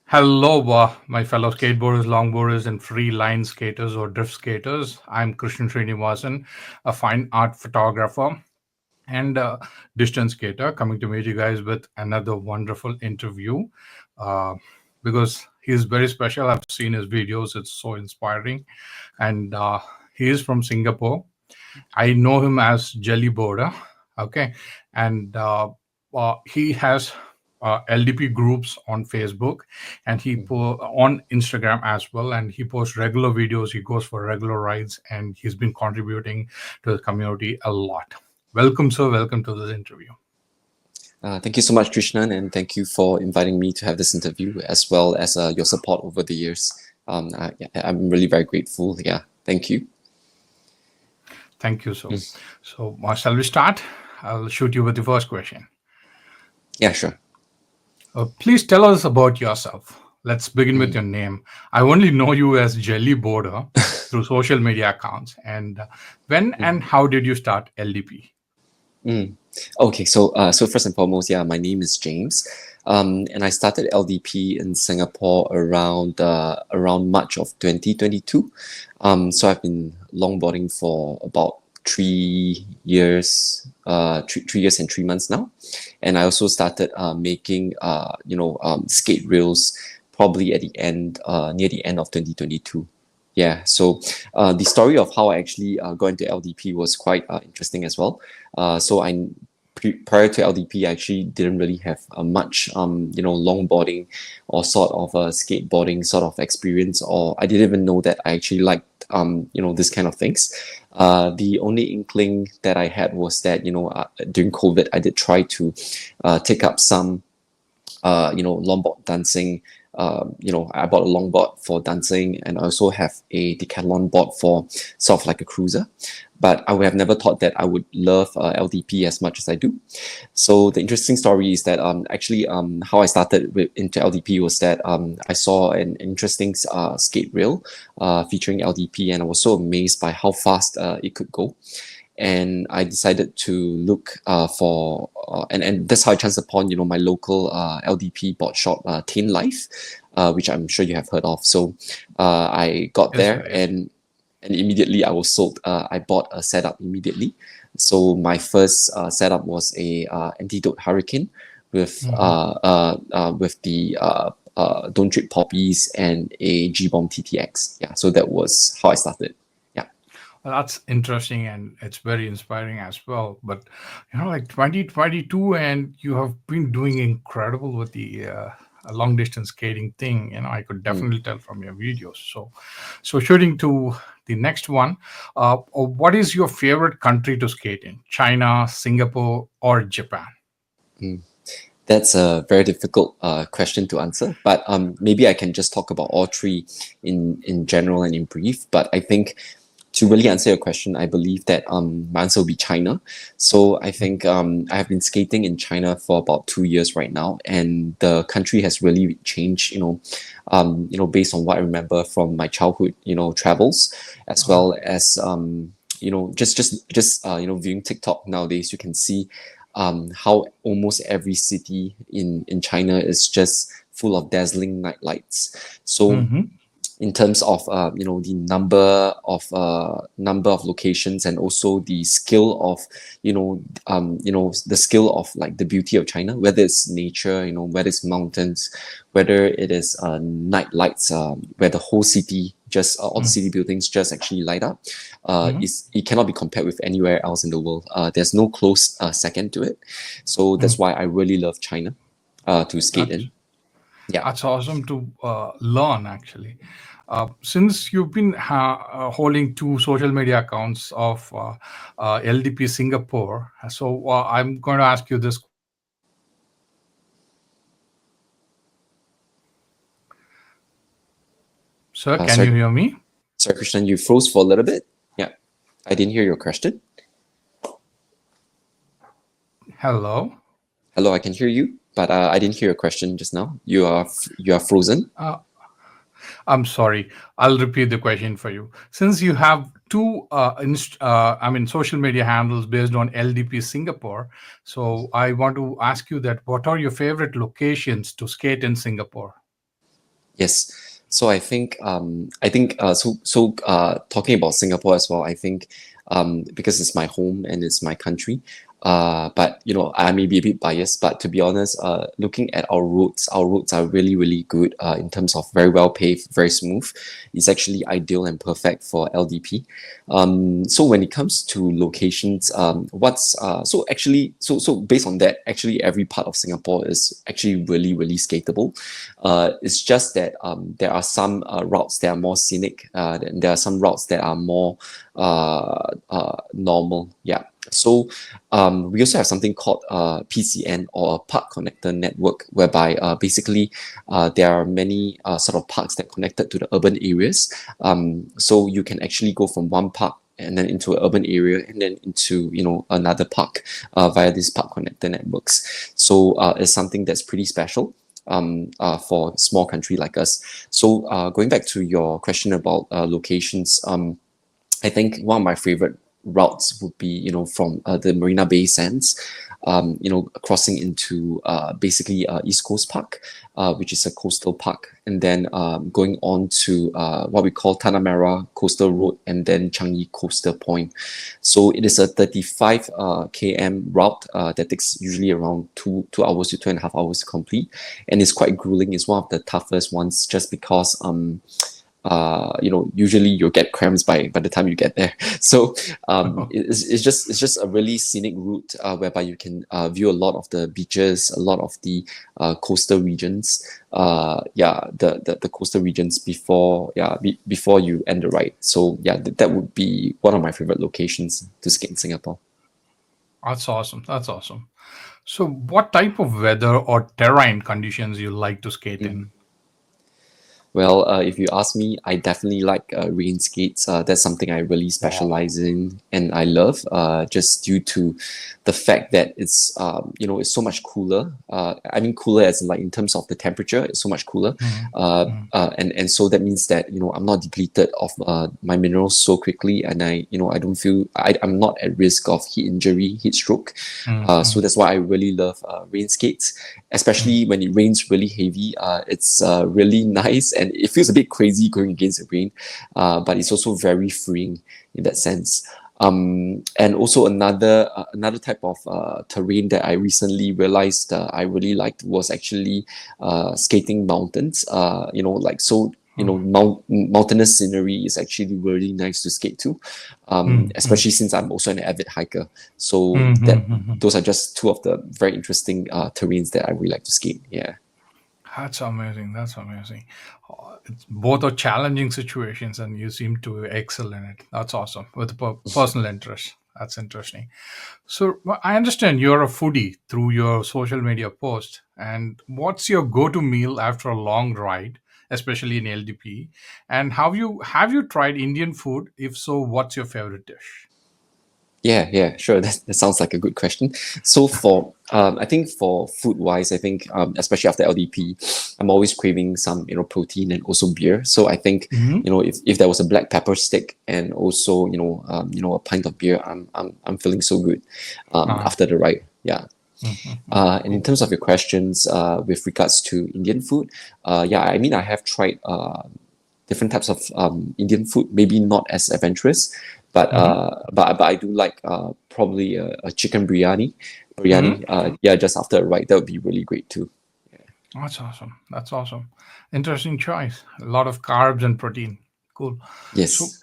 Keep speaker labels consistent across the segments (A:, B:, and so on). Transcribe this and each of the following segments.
A: Hello, my fellow skateboarders, longboarders, and free line skaters or drift skaters. I'm srinivasan, a fine art photographer and a distance skater, coming to meet you guys with another wonderful interview uh, because he's very special. I've seen his videos, it's so inspiring. And he is from Singapore. I know him as Jellyboarder. Okay. And he has LDP groups on Facebook, and on Instagram as well. And he posts regular videos. He goes for regular rides, and he's been contributing to the community a lot. Welcome, sir. Welcome to this interview.
B: Thank you so much, Krishnan, and thank you for inviting me to have this interview, as well as your support over the years. I'm really very grateful. Yeah, thank you.
A: Thank you, sir. So, shall we start? I'll shoot you with the first question.
B: Yeah, sure.
A: Please tell us about yourself. Let's begin with your name. I only know you as Jellyboarder through social media accounts. And when and how did you start LDP?
B: Okay, so first and foremost, yeah, my name is James, and I started LDP in Singapore around March of 2022. So I've been longboarding for about 3 years, 3 years and 3 months now, and I also started making skate reels probably at the end near the end of 2022. Yeah, so the story of how I actually got into LDP was quite interesting as well. Prior to LDP, I actually didn't really have much, longboarding or sort of skateboarding sort of experience, or I didn't even know that I actually liked, this kind of things. The only inkling that I had was that, during COVID, I did try to take up some, longboard dancing. I bought a longboard for dancing, and I also have a decathlon board for sort of like a cruiser. But I would have never thought that I would love LDP as much as I do. So the interesting story is that how I started into LDP was that I saw an interesting skate reel featuring LDP, and I was so amazed by how fast it could go. And I decided to look for and that's how I chanced upon my local LDP board shop, Tain Life, which I'm sure you have heard of. So I got there, and immediately I was sold. I bought a setup immediately. So my first setup was a Antidote Hurricane with the Don't Trip Poppies and a G-Bomb TTX. Yeah, so that was how I started.
A: Well, that's interesting, and it's very inspiring as well. But like 2022, and you have been doing incredible with the long distance skating thing. I could definitely tell from your videos. So shooting to the next one, what is your favorite country to skate in? China, Singapore, or Japan?
B: That's a very difficult question to answer, but maybe I can just talk about all three in general and in brief. But I think, to really answer your question, I believe that my answer will be China. So I think I have been skating in China for about 2 years right now, and the country has really changed. Based on what I remember from my childhood, travels, as well as just viewing TikTok nowadays, you can see how almost every city in China is just full of dazzling night lights. So in terms of the number of locations, and also the skill of the skill of like the beauty of China, whether it's nature, whether it's mountains, whether it is night lights, where the whole city just all the city buildings just actually light up, it cannot be compared with anywhere else in the world. There's no close second to it. So that's why I really love China to skate in. Yeah,
A: that's awesome to learn, actually. Since you've been holding two social media accounts of LDP Singapore, so I'm going to ask you this. Sir, can you hear me?
B: Sorry, Krishnan, you froze for a little bit. Yeah, I didn't hear your question.
A: Hello?
B: Hello, I can hear you, but I didn't hear your question just now. You are frozen.
A: I'm sorry. I'll repeat the question for you. Since you have two, social media handles based on LDP Singapore, so I want to ask you that what are your favorite locations to skate in Singapore?
B: Yes. So talking about Singapore as well, I think because it's my home and it's my country, but you know, I may be a bit biased, but to be honest, looking at our roads are really, really good in terms of very well paved, very smooth. It's actually ideal and perfect for LDP. So when it comes to locations, what's so actually so based on that, actually every part of Singapore is actually really, really skatable. It's just that there are some routes that are more scenic, and there are some routes that are more normal. Yeah. So we also have something called PCN, or a Park Connector Network, whereby basically there are many sort of parks that connected to the urban areas. So you can actually go from one park and then into an urban area and then into another park via these park connector networks. So it's something that's pretty special for a small country like us. So going back to your question about locations, I think one of my favorite routes would be, from the Marina Bay Sands, crossing into basically East Coast Park, which is a coastal park, and then going on to what we call Tanah Merah Coastal Road, and then Changi Coastal Point. So it is a 35 km route that takes usually around two hours to 2.5 hours to complete, and it's quite grueling. It's one of the toughest ones just because usually you'll get cramps by the time you get there. So it's just a really scenic route whereby you can view a lot of the beaches, a lot of the coastal regions. The coastal regions before you end the ride. So yeah, that would be one of my favorite locations to skate in Singapore.
A: That's awesome. That's awesome. So, what type of weather or terrain conditions you like to skate in?
B: Well, if you ask me, I definitely like rain skates. That's something I really
A: Wow.
B: specialize in and I love, just due to the fact that it's so much cooler. I mean, cooler as in, like, in terms of the temperature, it's so much cooler.
A: Mhm.
B: Uh,
A: Mhm.
B: and so that means that, I'm not depleted of my minerals so quickly, and I don't feel I'm not at risk of heat injury, heat stroke. So
A: Mhm.
B: that's why I really love rain skates,
A: Mhm.
B: especially when it rains really heavy. It's really nice, and it feels a bit crazy going against the rain, but it's also very freeing in that sense. And also another type of terrain that I recently realized I really liked was actually skating mountains. Mountainous scenery is actually really nice to skate to,
A: Mhm.
B: especially since I'm also an avid hiker. So that
A: Mhm.
B: those are just two of the very interesting terrains that I really like to skate. Yeah.
A: That's amazing. That's amazing. Both are challenging situations, and you seem to excel in it. That's awesome. With a personal interest. That's interesting. So I understand you're a foodie through your social media post. And what's your go-to meal after a long ride, especially in LDP? And have you tried Indian food? If so, what's your favorite dish?
B: Yeah, sure. That sounds like a good question. So I think for food wise, I think especially after LDP, I'm always craving some protein and also beer. So I think
A: Hmm.
B: if there was a black pepper stick and also a pint of beer, I'm feeling so good
A: Ah,
B: after the ride. Yeah. And in
A: cool.
B: terms of your questions with regards to Indian food, yeah, I mean I have tried different types of Indian food, maybe not as adventurous, but
A: Hmm.
B: I do like probably a chicken biryani.
A: Hmm.
B: Yeah, just after a ride, that would be really great too.
A: That's awesome. That's awesome. Interesting choice. A lot of carbs and protein. Cool. So,
B: Yes.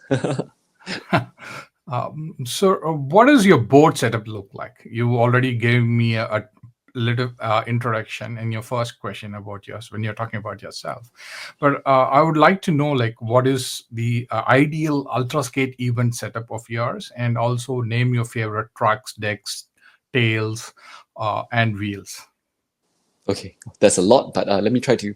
A: what does your board setup look like? You already gave me a little introduction in your first question about yours when you're talking about yourself, but I would like to know, like, what is the ideal ultra skate event setup of yours, and also name your favorite trucks, decks, tails, and wheels.
B: Okay, that's a lot, but let me try to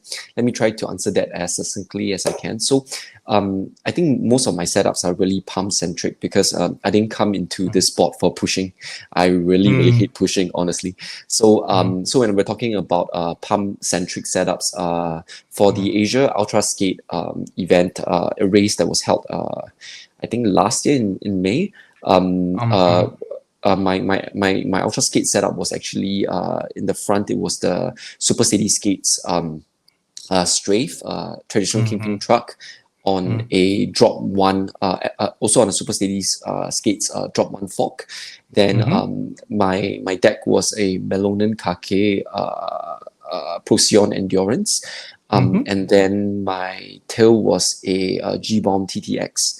B: answer that as succinctly as I can. So, I think most of my setups are really pump centric because I didn't come into this sport for pushing. I really really
A: Mm,
B: hate pushing, honestly. So,
A: mm,
B: so when we're talking about pump centric setups, for
A: mm,
B: the Asia Ultra Skate event, a race that was held, I think last year in May. Um,
A: um,
B: uh,
A: mm,
B: my ultra skate setup was actually in the front. It was the Super City Skates strafe, traditional camping
A: Mm-hmm.
B: truck on a drop one, also on a super steady skates, drop one fork. Then
A: Mm-hmm.
B: my deck was a Melonen Kake Procyon Endurance.
A: Mm-hmm.
B: And then my tail was a G-Bomb TTX.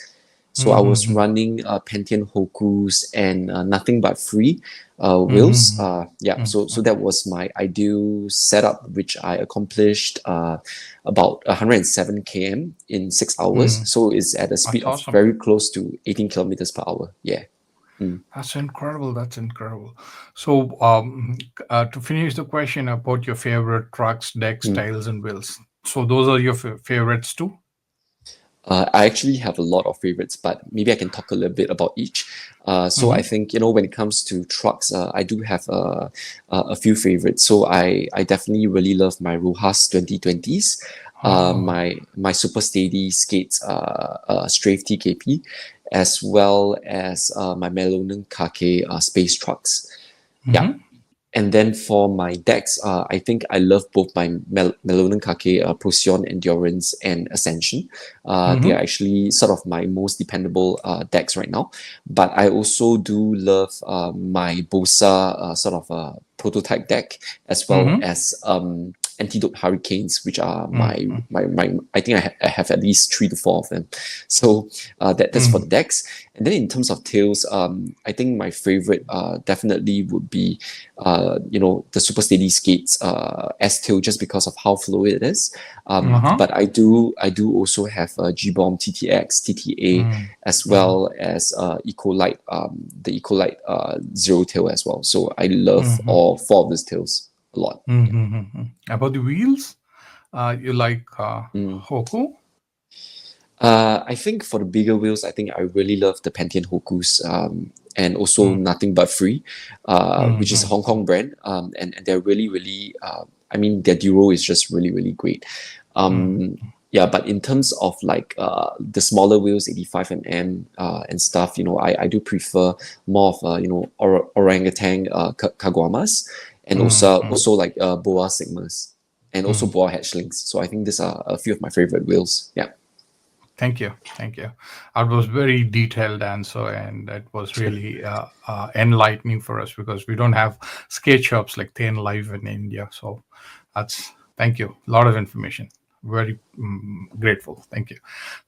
B: So I was
A: Mm-hmm.
B: running Pentian Hokus and nothing but free wheels.
A: Mm-hmm.
B: Yeah, so that was my ideal setup, which I accomplished about 107 km in 6 hours.
A: Mm-hmm.
B: So it's at a speed
A: That's
B: of
A: awesome.
B: very close to 18 kilometers per hour. Yeah. Mm.
A: That's incredible. That's incredible. So, to finish the question about your favorite trucks, decks,
B: Mm.
A: styles, and wheels. So, those are your favorites too.
B: I actually have a lot of favorites, but maybe I can talk a little bit about each. So I
A: Mm-hmm.
B: think, when it comes to trucks, I do have a few favorites. So I definitely really love my Rojas 2020s,
A: Oh.
B: my Super Steady Skates Strafe TKP, as well as my Melonen Kake space trucks. Yeah.
A: Mm-hmm.
B: And then for my decks, I think I love both my Melonen Kake, Procyon Endurance, and Ascension. They are
A: Mm-hmm.
B: actually sort of my most dependable decks right now. But I also do love my Bosa sort of prototype deck, as well
A: Mm-hmm.
B: as Antidote Hurricanes, which are
A: Mm-hmm.
B: my I think I have at least 3 to 4 of them. So that's for the decks. And then in terms of tails, I think my favorite definitely would be the super steady skates S tail, just because of how fluid it is.
A: Uh-huh.
B: But I do also have G-Bomb TTX, TTA, as
A: Mm-hmm.
B: well as Ecolite, the Ecolite zero tail as well. So I love
A: Mm-hmm.
B: all four of these tails a lot. Yeah.
A: Mm-hmm. About the wheels, you like
B: Mm.
A: Hoku?
B: I think for the bigger wheels, I think I really love the Pentian Hokus, and also
A: Mm-hmm.
B: Nothing But Free, which is a Hong
A: Mm-hmm.
B: Kong brand, and they're really, really. I mean, their Duro is just really, really great. Um, yeah, but in terms of like the smaller wheels, 85 mm and stuff, I do prefer more of orangutan Kaguamas, and
A: Mm-hmm.
B: also like Boa Sigmas, and also Boa Hatchlings. So I think these are a few of my favorite wheels. Yeah.
A: Thank you. Thank you. That was very detailed answer, and it was really enlightening for us because we don't have skate shops like Thin Live in India. So that's thank you. A lot of information. Very grateful. Thank you.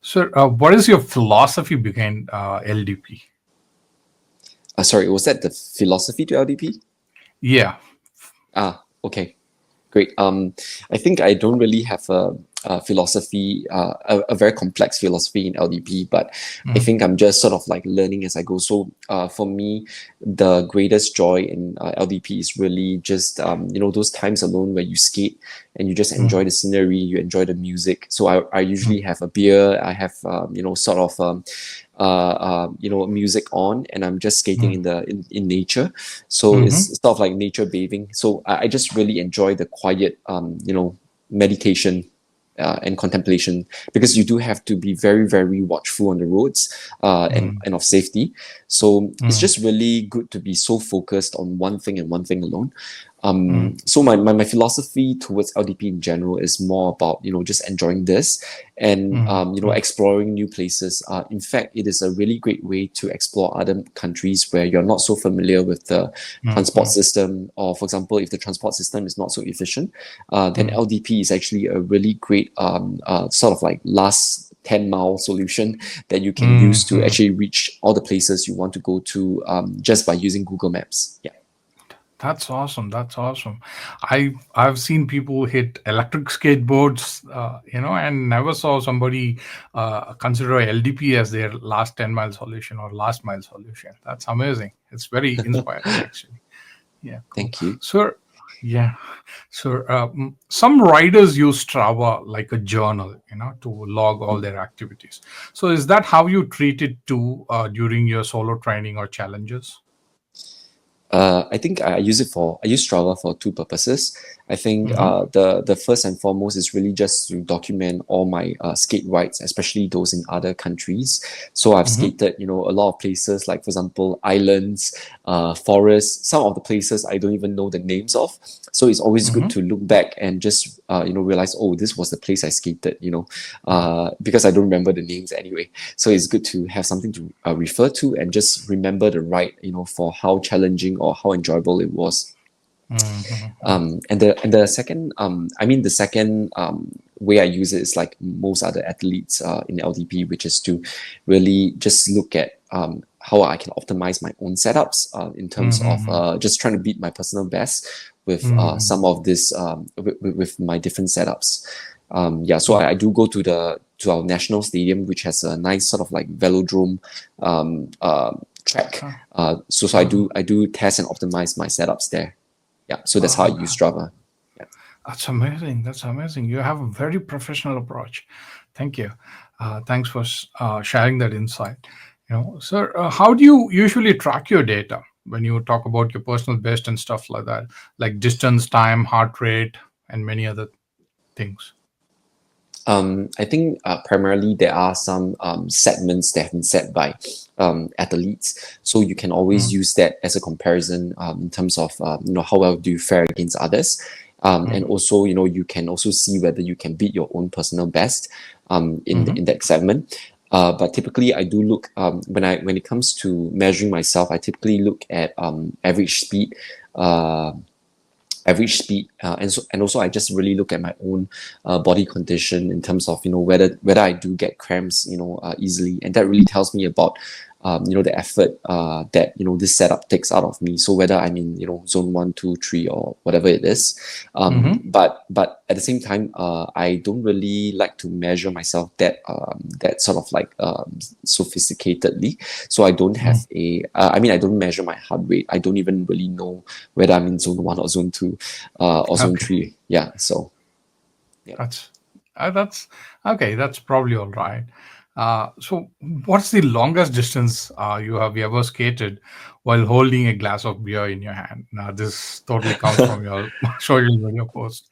A: So, what is your philosophy behind LDP?
B: Sorry, was that the philosophy to LDP?
A: Yeah.
B: Okay, great. I think I don't really have a philosophy, a very complex philosophy in LDP, but I
A: Mm-hmm.
B: think I'm just sort of like learning as I go. So, for me, the greatest joy in LDP is really just those times alone where you skate and you just enjoy the scenery, you enjoy the music. So I usually have a beer, I have sort of music on, and I'm just skating in nature. So it's
A: Mm-hmm.
B: sort of like nature bathing. So I just really enjoy the quiet meditation and contemplation, because you do have to be very, very watchful on the roads, and of safety. So it's
A: Mm-hmm.
B: just really good to be so focused on one thing and one thing alone.
A: Mm-hmm.
B: So my philosophy towards LDP in general is more about just enjoying this, and exploring new places. In fact, it is a really great way to explore other countries where you're not so familiar with the transport
A: Mm-hmm.
B: system, or for example, if the transport system is not so efficient, then
A: Mm-hmm.
B: LDP is actually a really great sort of like last 10-mile solution that you can use to
A: Mm-hmm.
B: actually reach all the places you want to go to, just by using Google Maps. Yeah.
A: That's awesome. That's awesome. I've seen people hit electric skateboards, and never saw somebody consider LDP as their last 10 mile solution or last mile solution. That's amazing. It's very inspiring, actually. Yeah, cool.
B: Thank you.
A: So, yeah, so some riders use Strava like a journal, to log all their activities. So, is that how you treat it too during your solo training or challenges?
B: I think I use Strava for two purposes. I think
A: Mm-hmm.
B: the first and foremost is really just to document all my skate rides, especially those in other countries. So I've
A: Mm-hmm.
B: skated, a lot of places, like for example, islands, forests. Some of the places I don't even know the names of. So it's always good
A: Mm-hmm.
B: to look back and just realize, oh, this was the place I skated. Because I don't remember the names anyway. So it's good to have something to refer to and just remember the ride, for how challenging or how enjoyable it was.
A: Mm-hmm.
B: And the second, the second way I use it is like most other athletes in LDP, which is to really just look at how I can optimize my own setups in terms of
A: Mm-hmm.
B: just trying to beat my personal best with
A: Mm-hmm.
B: some of this with my different setups. So I do go to our national stadium, which has a nice sort of like velodrome track. So I do test and optimize my setups there. Yeah, so that's how I use
A: Uh-huh.
B: Strava. Yeah.
A: That's amazing. That's amazing. You have a very professional approach. Thank you. Thanks for sharing that insight. Sir, how do you usually track your data when you talk about your personal best and stuff like that, like distance, time, heart rate, and many other things?
B: I think primarily there are some segments that have been set by athletes, so you can always
A: Mm,
B: use that as a comparison in terms of how well do you fare against others, and
A: mm,
B: also you can also see whether you can beat your own personal best in
A: mhm,
B: that segment. But typically, I do look when it comes to measuring myself. I typically look at uh, average speed, and also I just really look at my own body condition in terms of whether I do get cramps easily, and that really tells me about the effort that this setup takes out of me. So whether I'm in zone 1, 2, 3 or whatever it is,
A: mhm,
B: but at the same time, I don't really like to measure myself that sort of like sophisticatedly. So I don't
A: mm.
B: have I don't measure my heart rate. I don't even really know whether I'm in zone 1 or zone 2 or zone
A: Okay,
B: 3. Yeah. So yeah.
A: that's that's okay. That's probably all right. So, what's the longest distance you have ever skated while holding a glass of beer in your hand? Now, this totally comes from your social media post.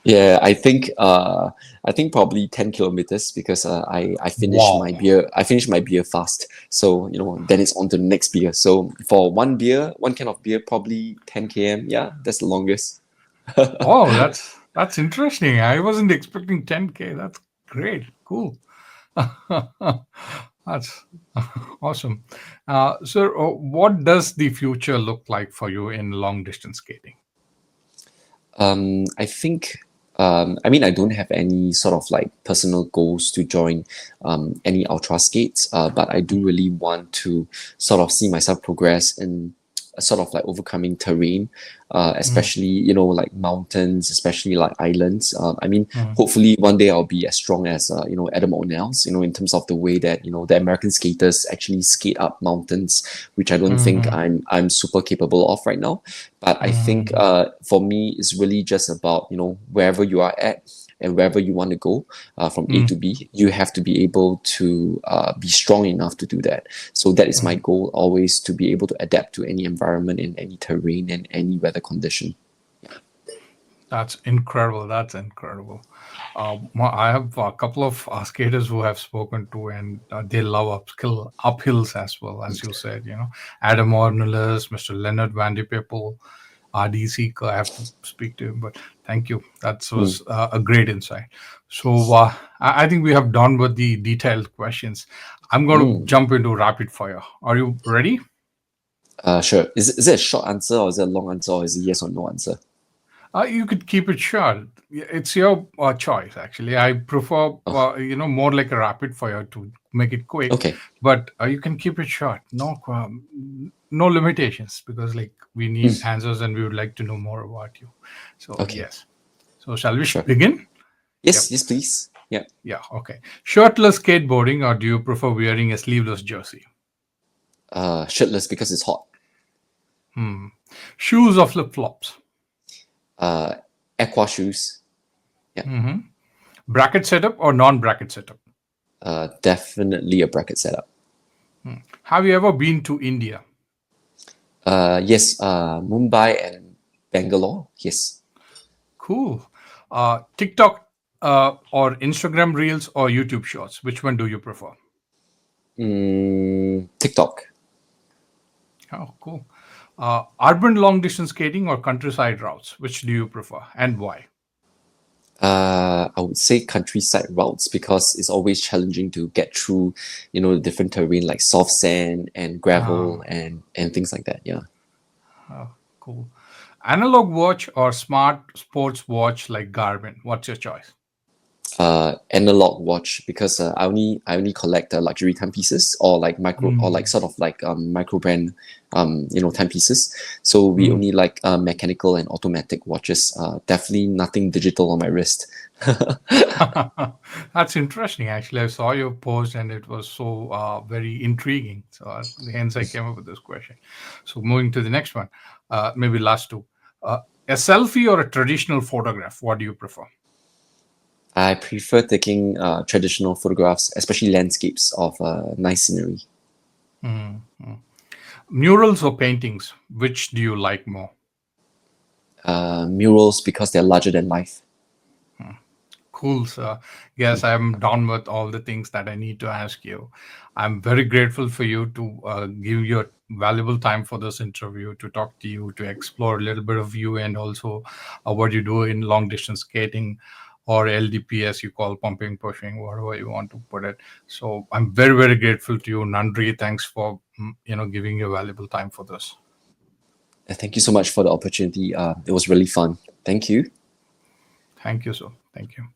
B: Yeah, I think probably 10 kilometers, because I finished my
A: Wow.
B: beer fast. So then it's on to the next beer. So for one can of beer, probably 10 km. Yeah, that's the longest.
A: Oh, that's interesting. I wasn't expecting 10K. That's great. Cool. That's awesome. So, what does the future look like for you in long distance skating?
B: I think, I don't have any sort of like personal goals to join any ultra skates, but I do really want to sort of see myself progress in a sort of like overcoming terrain,
A: Mm,
B: especially, like mountains, especially like islands.
A: mm,
B: Hopefully one day I'll be as strong as, Adam O'Neill, in terms of the way that, the American skaters actually skate up mountains, which I don't think
A: mhm,
B: I'm super capable of right now. But I think
A: mhm,
B: for me, it's really just about wherever you are at and wherever you want to go from A to
A: mm,
B: B, you have to be able to be strong enough to do that. So that is my
A: mm.
B: goal, always to be able to adapt to any environment, in any terrain and any weather condition.
A: That's incredible. That's incredible. I have a couple of skaters who have spoken to, and they love uphills as well, as you said. Adam Ornelas, Mr. Leonard Van de Peppel, RDC. I have to speak to him, but thank you. That
B: Mm,
A: was a great insight. So I think we have done with the detailed questions. I'm going to
B: mm.
A: jump into rapid fire. Are you ready?
B: Sure. Is it a short answer, or is it a long answer, or is it yes or no answer?
A: You could keep it short. It's your choice, actually. I prefer,
B: Oh,
A: more like a rapid fire to make it quick,
B: okay.
A: but you can keep it short. No limitations, because like we need
B: Mm,
A: answers and we would like to know more about you. So
B: okay.
A: yes. So shall we
B: Sure.
A: begin?
B: Yes.
A: Yep.
B: Yes, please. Yeah.
A: Yeah. Okay. Shirtless skateboarding, or do you prefer wearing a sleeveless jersey?
B: Shirtless, because it's hot.
A: Hmm. Shoes or flip flops?
B: Uh, Aqua shoes. Yeah.
A: Hmm. Bracket setup or non-bracket setup?
B: Definitely a bracket setup.
A: Have you ever been to India?
B: Yes, Mumbai and Bangalore. Yes.
A: Cool. TikTok or Instagram Reels or YouTube Shorts? Which one do you prefer?
B: TikTok.
A: Oh, cool. Urban long distance skating or countryside routes? Which do you prefer and why?
B: I would say countryside routes because it's always challenging to get through, the different terrain like soft sand and gravel
A: Ah,
B: and things like that. Yeah.
A: oh, cool. Analog watch or smart sports watch like Garmin? What's your choice?
B: Analog watch because I only collect luxury timepieces or like micro or like
A: Mm,
B: sort of like micro brand timepieces. So we
A: mm.
B: only like mechanical and automatic watches. Definitely nothing digital on my wrist.
A: That's interesting. Actually, I saw your post and it was so very intriguing. So, hence, I came up with this question. So, moving to the next one, maybe last two. A selfie or a traditional photograph? What do you prefer?
B: I prefer taking traditional photographs, especially landscapes of nice scenery.
A: Mm, mm. Murals or paintings? Which do you like more?
B: Murals because they're larger than life.
A: Cool, sir. Yes, I'm done with all the things that I need to ask you. I'm very grateful for you to give your valuable time for this interview, to talk to you, to explore a little bit of you, and also what you do in long distance skating or LDP, as you call pumping, pushing, whatever you want to put it. So I'm very, very grateful to you, Nandri. Thanks for giving your valuable time for this.
B: Thank you so much for the opportunity. It was really fun. Thank you.
A: Thank you, sir. Thank you.